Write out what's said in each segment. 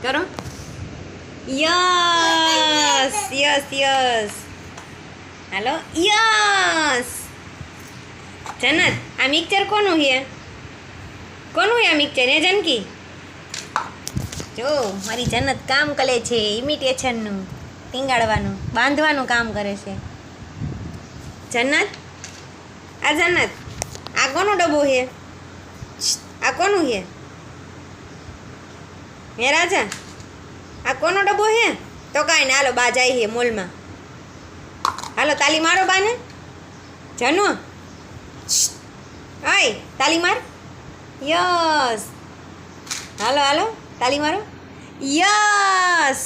કરો. Yes yes yes. Hello yes. Jannat આ mixer કોનું છે? કોનું છે આ મિક્સર? એ જનકી જો મારી જન્નત કામ કરે છે ઇમિટેશનનું, ટીંગાડવાનું, બાંધવાનું કામ કરે છે. જન્નત આ જન્નત આ કોનો ડબ્બો છે? આ કોનું છે? હે રાજા આ કોનો ડબ્બો છે? તો કાંઈ ને હાલો બા જાય છે મોલમાં. હાલો તાલી મારો બાને. જનુ ઓય તાલી માર. યસ. હાલો હાલો તાલી મારો. યસ.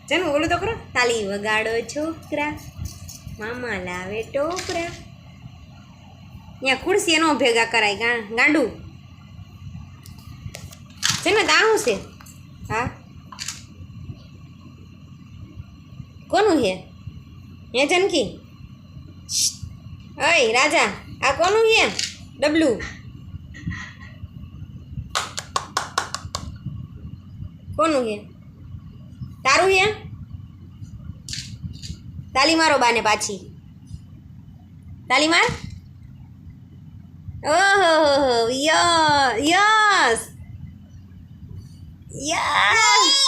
જનુ ઓલું તો કરો. તાલી વગાડો છોકરા, મામા લાવે ટોપરા. અહીંયા ખુરશી નો ભેગા કરાય ગાંડું છે ને. તાણું છે. હા કોનું છે? હે જનકી ઓય રાજા આ કોનું છે? ડબલું કોનું છે? તારું છે? તાલી મારો બાને પાછી. તાલી માર. ઓહો યસ યસ.